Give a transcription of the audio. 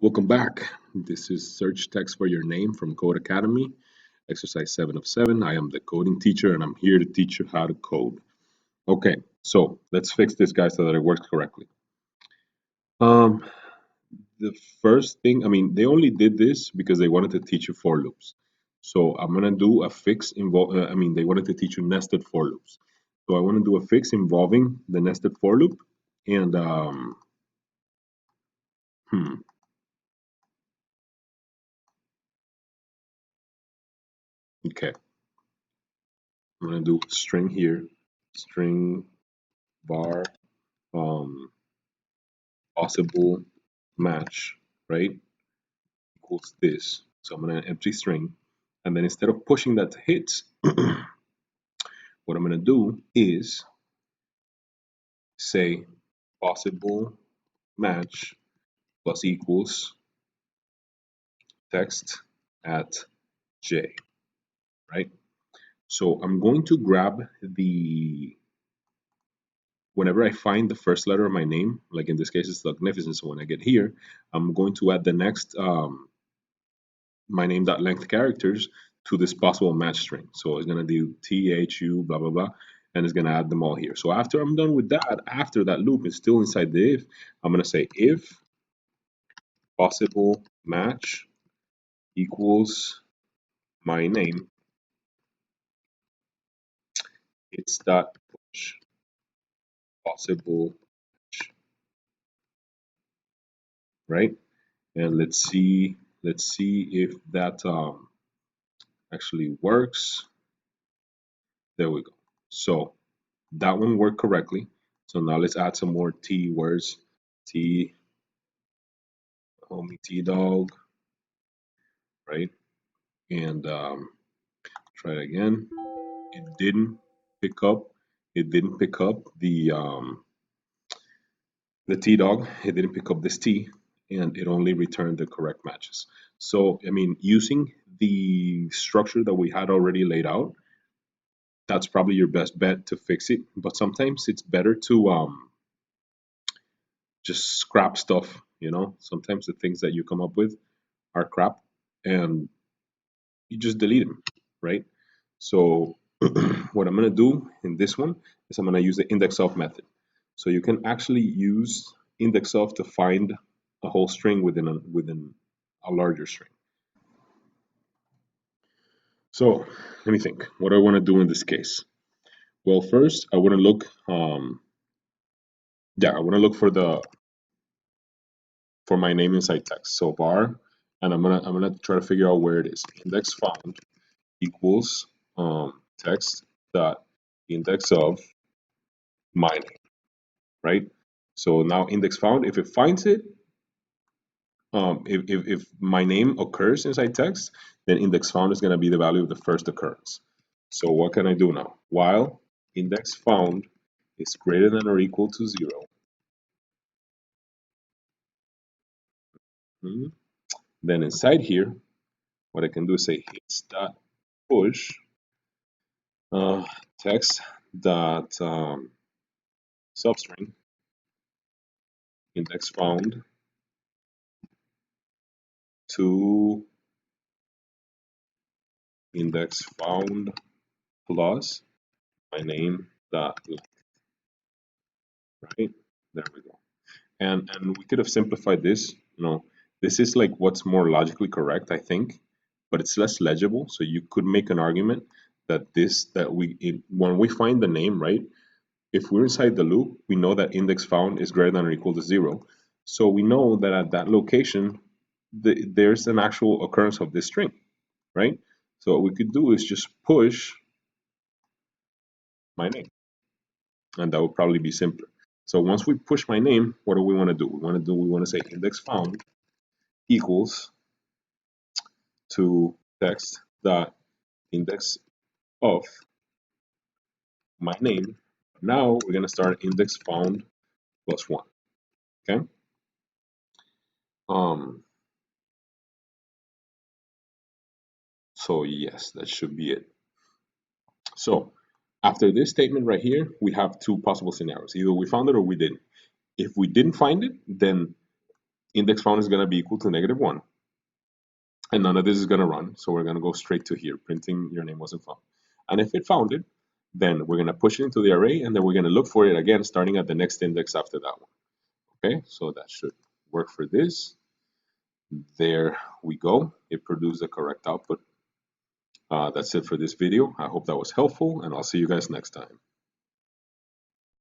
Welcome back. This is Search Text for Your Name from Code Academy, exercise 7 of 7. I am the coding teacher and I'm here to teach you how to code. Okay, so let's fix this guy so that it works correctly. Um, the first thing, they only did this because they wanted to teach you for loops. So I'm gonna do a fix they wanted to teach you nested for loops. So I want to do a fix involving the nested for loop and hmm, okay. I'm gonna do string here, string var possible match, right, equals this. So I'm gonna empty string, and then instead of pushing that to hits, what I'm gonna do is say possible match plus equals text at j, right? So I'm going to grab the whenever I find the first letter of my name, like in this case it's Magnificent. So when I get here, I'm going to add the next my name.length characters to this possible match string. So it's going to do THU, blah, blah, blah, and it's going to add them all here. So after I'm done with that, after that loop is still inside the if, I'm going to say if possible match equals my name, it's dot push possible match, right? And let's see if that actually works. There we go. So that one worked correctly. So now let's add some more T words. T, homie T dog, right? And try it again. It didn't pick up. It didn't pick up the T dog. It didn't pick up this T, and it only returned the correct matches. So using the structure that we had already laid out, that's probably your best bet to fix it. But sometimes it's better to just scrap stuff. Sometimes the things that you come up with are crap, and you just delete them, right? So what I'm going to do in this one is I'm going to use the index of method. So you can actually use index of to find a whole string within a larger string. So let me think. What do I want to do in this case? Well, first I want to look. I want to look for my name inside text. So var, and I'm gonna try to figure out where it is. Index found equals text dot index of my name, right? So now index found, if it finds it, if my name occurs inside text, then index found is going to be the value of the first occurrence. So what can I do now? While index found is greater than or equal to 0, then inside here, what I can do is say hits dot push text dot substring index found to index found plus my name dot right. There we go. And we could have simplified this. This is like what's more logically correct, I think, but it's less legible. So you could make an argument that when we find the name, right, if we're inside the loop, we know that index found is greater than or equal to 0. So we know that at that location, there's an actual occurrence of this string, right? So what we could do is just push my name, and that would probably be simpler. So once we push my name, what do we want to do? We want to say index found equals to text dot index of my name. Now we're gonna start index found plus 1. Okay. Um. So yes, that should be it. So after this statement right here, we have two possible scenarios. Either we found it or we didn't. If we didn't find it, then index found is going to be equal to -1. And none of this is going to run. So we're going to go straight to here, printing your name wasn't found. And if it found it, then we're going to push it into the array, and then we're going to look for it again, starting at the next index after that one. Okay, so that should work for this. There we go. It produced the correct output. That's it for this video. I hope that was helpful, and I'll see you guys next time.